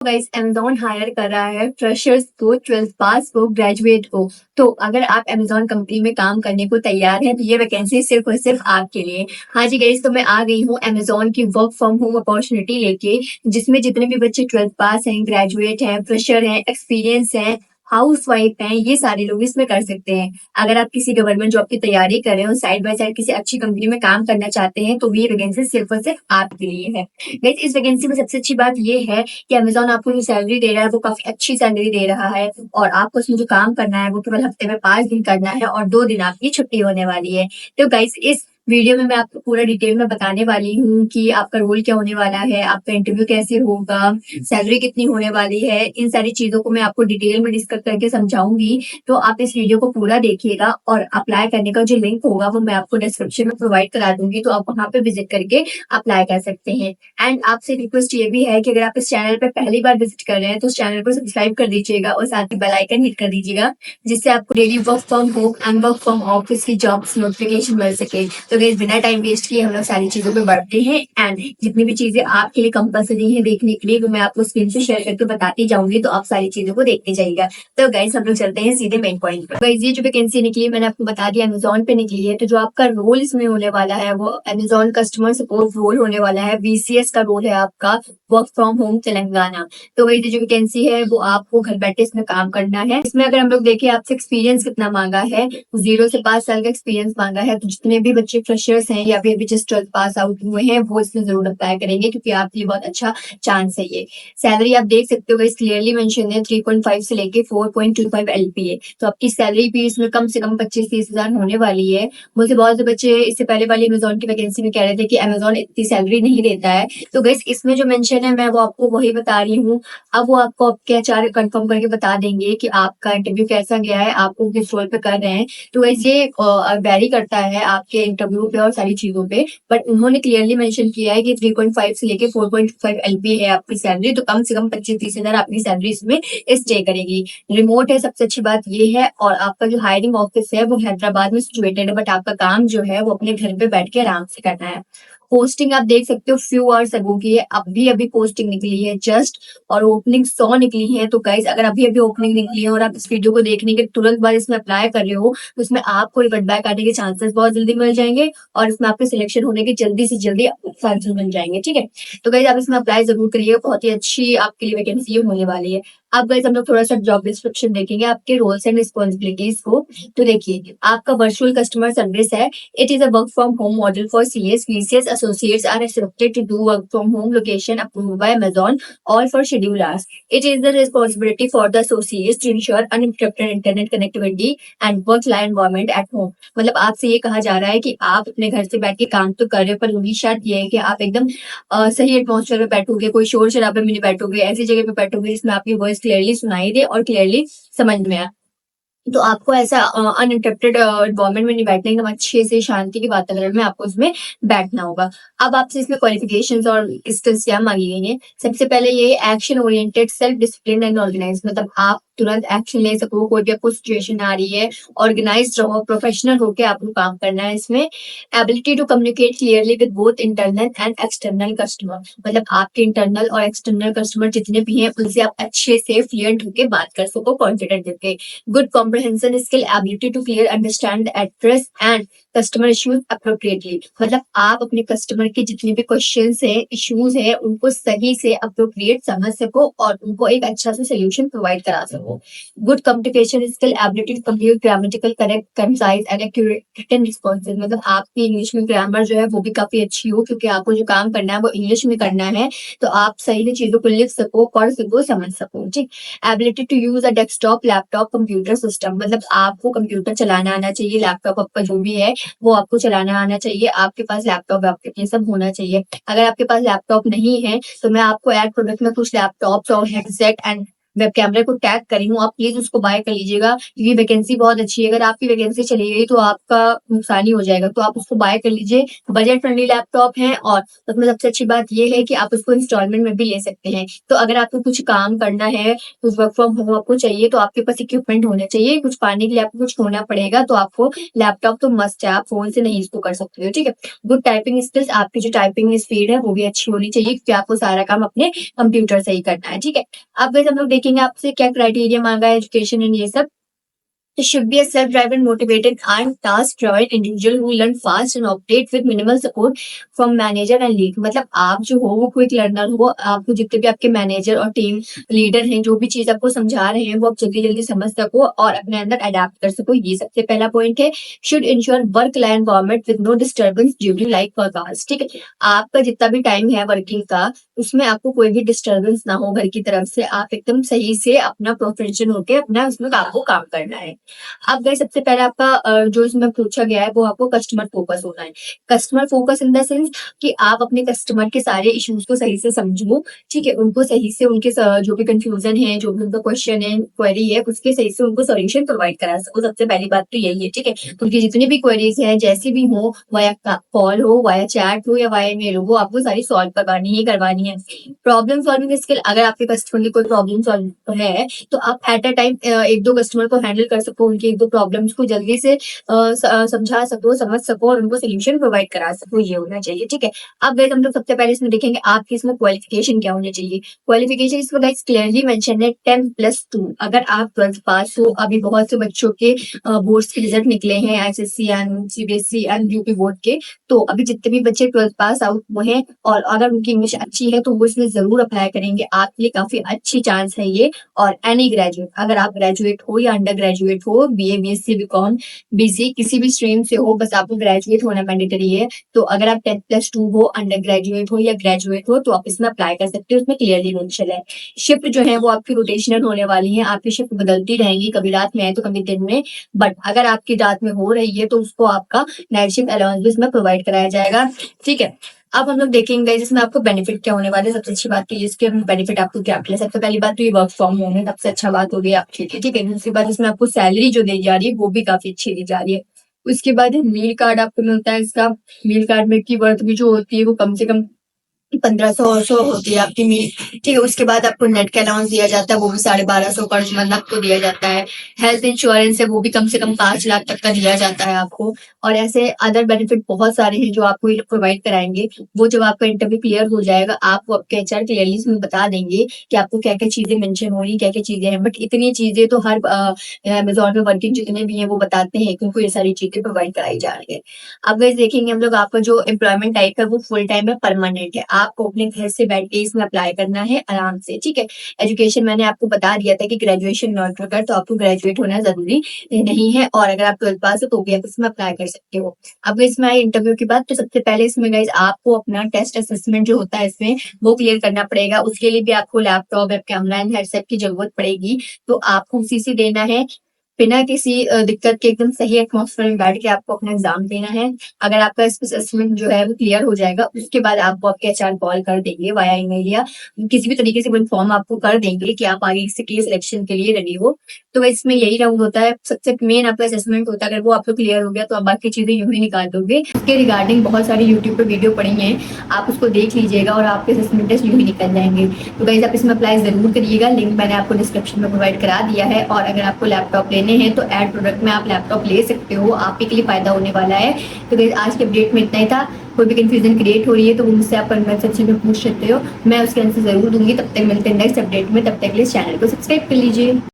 Guys Amazon higher कर रहा है फ्रेशर्स को, 12th पास को, ग्रेजुएट को। तो अगर आप अमेज़न कंपनी में काम करने को तैयार हैं तो ये वैकेंसी सिर्फ और सिर्फ आपके लिए। हाँ जी गाइस, तो मैं आ गई हूँ अमेज़न की वर्क फ्रॉम होम अपॉर्चुनिटी लेके, जिसमें जितने भी बच्चे 12th पास हैं, ग्रेजुएट हैं, फ्रेशर हैं, एक्सपीरियंस हैं, हाउसवाइफ हैं, ये सारे लोग इसमें कर सकते हैं। अगर आप किसी गवर्नमेंट जॉब की तैयारी कर रहे हो, साइड बाय साइड किसी अच्छी कंपनी में काम करना चाहते हैं, तो ये वैकेंसी सिर्फ और सिर्फ आपके लिए है। गाइस इस वैकेंसी में सबसे अच्छी बात ये है कि अमेज़न आपको जो सैलरी दे रहा है वो काफ़ी अच्छी सैलरी दे रहा है, और आपको उसमें जो काम करना है वो केवल हफ्ते में 5 दिन करना है और 2 दिन आपकी छुट्टी होने वाली है। तो गाइस इस वीडियो में मैं आपको पूरा डिटेल में बताने वाली हूँ कि आपका रोल क्या होने वाला है, आपका इंटरव्यू कैसे होगा, सैलरी कितनी होने वाली है, इन सारी चीज़ों को मैं आपको डिटेल में डिस्कस करके समझाऊँगी। तो आप इस वीडियो को पूरा देखिएगा, और अप्लाई करने का जो लिंक होगा वो मैं आपको डिस्क्रिप्शन में प्रोवाइड करा दूँगी, तो आप वहाँ पे विज़िट करके अप्लाई कर सकते हैं। एंड आपसे रिक्वेस्ट ये भी है कि अगर आप इस चैनल पे पहली बार विजिट कर रहे हैं तो इस चैनल को सब्सक्राइब कर दीजिएगा और साथ ही बेल आइकन हिट कर दीजिएगा, जिससे आपको daily work from home and work from office की जॉब्स नोटिफिकेशन मिल सके। तो गाइस बिना टाइम वेस्ट किए हम लोग सारी चीजों पे बढ़ते हैं, एंड जितनी भी चीजें आपके लिए कंपलसरी है देखने के लिए वो मैं आपको स्क्रीन से शेयर करके बताती जाऊंगी, तो आप सारी चीजों को देखते जाइएगा। तो गाइस हम लोग चलते हैं सीधे मेन पॉइंट पर। गाइस ये जो वैकेंसी निकली है मैंने आपको बता दिया अमेज़न पे निकली है, तो जो आपका रोल इसमें होने वाला है वो अमेज़न कस्टमर सपोर्ट रोल होने वाला है। वीसीएस का रोल है आपका, वर्क फ्रॉम होम तेलंगाना। तो वही जो वैकेंसी है वो आपको घर बैठे इसमें काम करना है। इसमें अगर हम लोग देखें आपसे एक्सपीरियंस कितना मांगा है, 0 से 5 साल का एक्सपीरियंस मांगा है। तो जितने भी बच्चे फ्रेशर्स हैं या फिर अभी जस्ट 12th पास आउट हुए हैं वो इसमें जरूर अप्लाई करेंगे, क्योंकि आपके लिए बहुत अच्छा चांस है ये। सैलरी आप देख सकते हो गाइस क्लियरली मेंशन है, 3.5 से लेके 4.25 एलपीए। तो आपकी सैलरी भी इसमें कम से कम 25-30 हजार होने वाली है। मुझे बहुत से बच्चे इससे पहले वाली अमेज़न की वैकेंसी में कह रहे थे कि अमेज़न इतनी सैलरी नहीं देता है, तो गाइस इसमें जो मेंशन है मैं वो आपको वही बता रही हूँ। अब वो आपको आपके एचआर कंफर्म करके बता देंगे कि आपका इंटरव्यू कैसा गया है, आपको किस रोल पे कर रहे हैं। तो गाइस ये वेरी करता है आपके इंटरव्यू पे और सारी चीजों पे, बट उन्होंने क्लियरली मेंशन किया है कि 3.5 से लेके 4.5 एलपी है आपकी सैलरी। तो कम से कम 25-30 हजार आपकी सैलरी इसमें स्टे करेगी। रिमोट है, सबसे अच्छी बात ये है, और आपका जो हायरिंग ऑफिस है वो हैदराबाद में सिचुएटेड है, बट आपका काम जो है वो अपने घर पे बैठ के आराम से करना है। पोस्टिंग आप देख सकते हो फ्यू आवर्स अगो की है, अभी अभी पोस्टिंग निकली है जस्ट, और ओपनिंग 100 निकली है। तो गाइस अगर अभी अभी ओपनिंग निकली है और आप इस वीडियो को देखने के तुरंत बाद इसमें अप्लाई कर रहे हो, तो इसमें आपको रिवर्ट बैक आने के चांसेस बहुत जल्दी मिल जाएंगे, और इसमें आपके सिलेक्शन होने के जल्दी से जल्दी चांसेस मिल जाएंगे। ठीक है, तो गाइस आप इसमें अप्लाई जरूर करिएगा, बहुत ही अच्छी आपके लिए वैकेंसी होने वाली है। अब गाइस हम लोग थोड़ा सा जॉब डिस्क्रिप्शन देखेंगे आपके रोल्स एंड रिस्पॉन्सिबिलिटीज को। तो देखिए आपका वर्चुअल कस्टमर सर्विस है। It is a work from home model for CS. VCS associates are expected to do work from home location approved by Amazon, all for scheduled hours. It is the responsibility for the associates to ensure uninterrupted internet connectivity and work-life environment at home. मतलब आपसे ये कहा जा रहा है कि आप अपने घर से बैठ के काम तो कर रहे हो, पर वही शर्त ये है कि आप एकदम सही एटमॉस्फेयर में बैठोगे, कोई शोर शराबे में नहीं बैठोगे, ऐसी जगह पे बैठोगे जिसमें आपकी वॉइस क्लियरली सुनाई दे और क्लियरली समझ में आए। तो आपको ऐसा अनइंटरप्टेड एनवायरनमेंट में नहीं बैठना, एकदम अच्छे से शांति के वातावरण में आपको उसमें बैठना होगा। अब आपसे इसमें क्वालिफिकेशंस और स्किल्स क्या मांगी गई हैं। सबसे पहले ये action oriented, self discipline and organise, मतलब आप तुरंत एक्शन ले सको, कोई भी आपको सिचुएशन आ रही है, ऑर्गेनाइज्ड रहो, प्रोफेशनल होकर आपको काम करना है इसमें। Ability to communicate clearly with both internal and external customer, मतलब आपके इंटरनल और एक्सटर्नल कस्टमर जितने भी हैं उनसे आप अच्छे से फ्लुएंट होकर बात कर सको, कॉन्फिडेंट होकर। Good comprehension skill, ability to clear understand address and customer issues appropriately, मतलब आप अपने कस्टमर के जितने भी क्वेश्चंस है, इश्यूज है, उनको सही से अप्रोप्रिएट समझ सको और उनको एक अच्छा सा सोल्यूशन प्रोवाइड करा सको। Good communication skill, ability to compute grammatical correct, concise and accurate written responses, मतलब आपकी इंग्लिश में ग्रामर जो है वो भी काफी अच्छी हो, क्योंकि आपको जो काम करना है वो इंग्लिश में करना है, तो आप सही से चीजों को लिख सको, पढ़ सको, समझ सको। ठीक, ability to use a desktop, laptop, computer system, मतलब आपको कंप्यूटर चलाना आना चाहिए, लैपटॉप आपका जो भी है वो आपको चलाना आना चाहिए, आपके पास लैपटॉप आपके ये सब होना चाहिए। अगर आपके पास लैपटॉप नहीं है तो मैं आपको एड प्रोडक्ट में कुछ लैपटॉप्स और हेडसेट एंड वेब कैमरा को टैग करी हूँ, आप प्लीज़ उसको बाय कर लीजिएगा, क्योंकि वैकेंसी बहुत अच्छी है। अगर आपकी वैकेंसी चली गई तो आपका नुकसान ही हो जाएगा, तो आप उसको बाय कर लीजिए। बजट फ्रेंडली लैपटॉप है और उसमें सबसे अच्छी बात ये है कि आप उसको इंस्टॉलमेंट में भी ले सकते हैं। तो अगर आपको कुछ काम करना है, कुछ वर्क फ्रॉम होम आपको चाहिए, तो आपके पास इक्विपमेंट होने चाहिए। कुछ पाने के लिए आपको कुछ खोना पड़ेगा, तो आपको लैपटॉप तो मस्ट है, आप फ़ोन से नहीं इसको कर सकते हो, ठीक है? गुड टाइपिंग स्किल्स, आपकी जो टाइपिंग स्पीड है वो भी अच्छी होनी चाहिए, क्योंकि आपको सारा काम अपने कंप्यूटर से ही करना है, ठीक है? अब गाइस हम लोग देखेंगे आपसे क्या क्राइटेरिया मांगा है एजुकेशन एंड ये सब। It should be a self-driven, motivated, and task-driven individual who learn fast and operate with minimal support from manager and lead. मतलब आप जो हो वो क्विक लर्नर हो, आपको जितने भी आपके मैनेजर और टीम लीडर हैं, जो भी चीज आपको समझा रहे हैं वो आप जल्दी जल्दी समझ सको और अपने अंदर अडेप्ट कर सको, ये सबसे पहला पॉइंट है। Should ensure work life environment with no disturbance during like work hours, ठीक है? आपका जितना भी टाइम है वर्किंग का, उसमें आपको कोई भी डिस्टर्बेंस ना हो घर की तरफ से, आप एकदम सही से अपना प्रोफेशन होके अपना उसमें आपको काम करना है। अब गए सबसे पहले आपका जो इसमें पूछा गया है वो आपको कस्टमर फोकस होना है। Customer focus in the sense कि आप अपने कस्टमर के सारे इश्यूज को सही से समझो, ठीक है? उनको सही से उनके जो भी कंफ्यूजन है, जो भी उनका क्वेश्चन है, क्वेरी है, उसके सही से उनको सॉल्यूशन प्रोवाइड करा सको। सबसे पहली बात तो यही है, ठीक है? उनकी जितनी भी क्वेरीज है, जैसी भी हो, वाया कॉल हो, वाया चैट हो या वाया मेल हो, वो आपको सारी सॉल्व करवानी है। प्रॉब्लम सॉल्विंग स्किल, अगर आपके कस्टमर की कोई प्रॉब्लम सॉल्व है तो आप एट अ टाइम एक दो कस्टमर को हैंडल कर सको, उनकी एक दो प्रॉब्लम्स को जल्दी से समझा सको, समझ सको और उनको सोल्यूशन प्रोवाइड करा सको, ये होना चाहिए, ठीक है? अब गाइस हम लोग सबसे पहले इसमें देखेंगे आपकी इसमें क्वालिफिकेशन क्या होनी चाहिए। क्वालिफिकेशन इसमें गाइस क्लियरली मेंशन है 10+2। अगर आप 12th पास हो, अभी बहुत से बच्चों के बोर्ड्स के रिजल्ट निकले हैं, SSC and CBSE and UP board के, तो अभी जितने भी बच्चे 12th पास आउट हुए हैं और अगर उनकी इंग्लिश अच्छी है तो वो इसमें जरूर अप्लाई करेंगे, आपके लिए काफी अच्छी चांस है ये। और एनी ग्रेजुएट, अगर आप ग्रेजुएट हो या अंडर ग्रेजुएट हो, बीए, बीएससी, बीकॉम, बीसी, किसी भी स्ट्रीम से हो, बस आपको ग्रेजुएट होना मैंडेटरी है। तो अगर आप 10+2 हो, अंडर ग्रेजुएट हो या ग्रेजुएट हो, तो आप इसमें अप्लाई कर सकते हो, उसमें क्लियरली मेंशन है। शिफ्ट जो है वो आपकी रोटेशनल होने वाली है, आपकी शिफ्ट बदलती रहेंगी, कभी रात में है तो कभी दिन में। बट अगर आपकी रात में हो रही है तो उसको आपका नाइट शिफ्ट अलाउंस भी इसमें प्रोवाइड कराया जाएगा, ठीक है? अब हम लोग देखेंगे जिसमें आपको बेनिफिट क्या होने वाले हैं। सबसे अच्छी बात तो ये इसके बेनिफिट आपको क्या मिले। सबसे पहली बात तो ये वर्क फ्रॉम होम है, सबसे अच्छा बात हो गई आपकी, ठीक है? दूसरी बात इसमें आपको सैलरी जो दी जा रही है वो भी काफी अच्छी दी जा रही है। उसके बाद मील कार्ड आपको मिलता है, इसका मील कार्ड में की वर्थ भी जो होती है वो कम से कम 1500 होती है आपकी मील, ठीक है? उसके बाद आपको नेट का अलाउंस दिया जाता है, वो भी 1250 पर मंथ आपको दिया जाता है। हेल्थ इंश्योरेंस है वो भी कम से कम 5 लाख तक का दिया जाता है आपको। और ऐसे अदर बेनिफिट बहुत सारे हैं जो आपको ये प्रोवाइड कराएंगे। वो जब आपका इंटरव्यू क्लियर हो जाएगा, आपको आपके एचआर क्लियरली इसमें बता देंगे कि आपको क्या क्या चीजें मेंशन होनी, क्या क्या चीजें हैं। बट इतनी चीजें तो हर अमेजोन में वर्किंग जितने भी हैं वो बताते हैं कि उनको ये सारी चीजें प्रोवाइड कराई जा रही है। अब गाइस देखेंगे हम लोग आपका जो एम्प्लॉयमेंट टाइप है वो फुल टाइम है, परमानेंट है। आपको अपने घर से बैठ के इसमें अप्लाई करना है आराम से, ठीक है? एजुकेशन मैंने आपको बता दिया था कि ग्रेजुएशन नॉट रिक्वायर्ड, तो आपको ग्रेजुएट होना जरूरी नहीं है। और अगर आप 12th पास हो तो भी आप इसमें अप्लाई कर सकते हो। अब इसमें आए इंटरव्यू की बात, तो सबसे पहले इसमें गाइस आपको अपना टेस्ट असेसमेंट जो होता है इसमें वो क्लियर करना पड़ेगा। उसके लिए भी आपको laptop, web camera and headset की जरूरत पड़ेगी, तो आपको उसी से देना है बिना किसी दिक्कत के, एकदम सही एटमॉस्फेयर में बैठ के आपको अपना एग्जाम देना है। अगर आपका असेसमेंट जो है वो क्लियर हो जाएगा, उसके बाद आपको आपके एचआर कॉल कर देंगे वाया ईमेल या किसी भी तरीके से वो इन्फॉर्म आपको कर देंगे कि आप आगे के लिए सिलेक्शन के लिए रेडी हो। तो इसमें यही राउंड होता है, सबसे मेन आपका असेसमेंट होता है। अगर वो आपको क्लियर हो गया तो आप बाकी चीजें यूं ही निकाल दोगे। इसके रिगार्डिंग बहुत सारी यूट्यूब पे वीडियो पड़ी हैं, आप उसको देख लीजिएगा और आपके असेसमेंट टेस्ट यूं ही निकल जाएंगे। तो गाइस आप इसमें अप्लाई जरूर करिएगा, लिंक मैंने आपको डिस्क्रिप्शन में प्रोवाइड करा दिया है। और अगर आपको लैपटॉप लेने हैं तो एड प्रोडक्ट में आप लैपटॉप ले सकते हो, आपके लिए फायदा होने वाला है। तो गाइस आज के अपडेट में इतना ही था। कोई भी कंफ्यूजन क्रिएट हो रही है तो वो मुझसे आप कमेंट सेक्शन में पूछ सकते हो, मैं उसके आंसर जरूर दूंगी। तब तक मिलते हैं नेक्स्ट अपडेट में, तब तक के लिए चैनल को सब्सक्राइब कर लीजिए।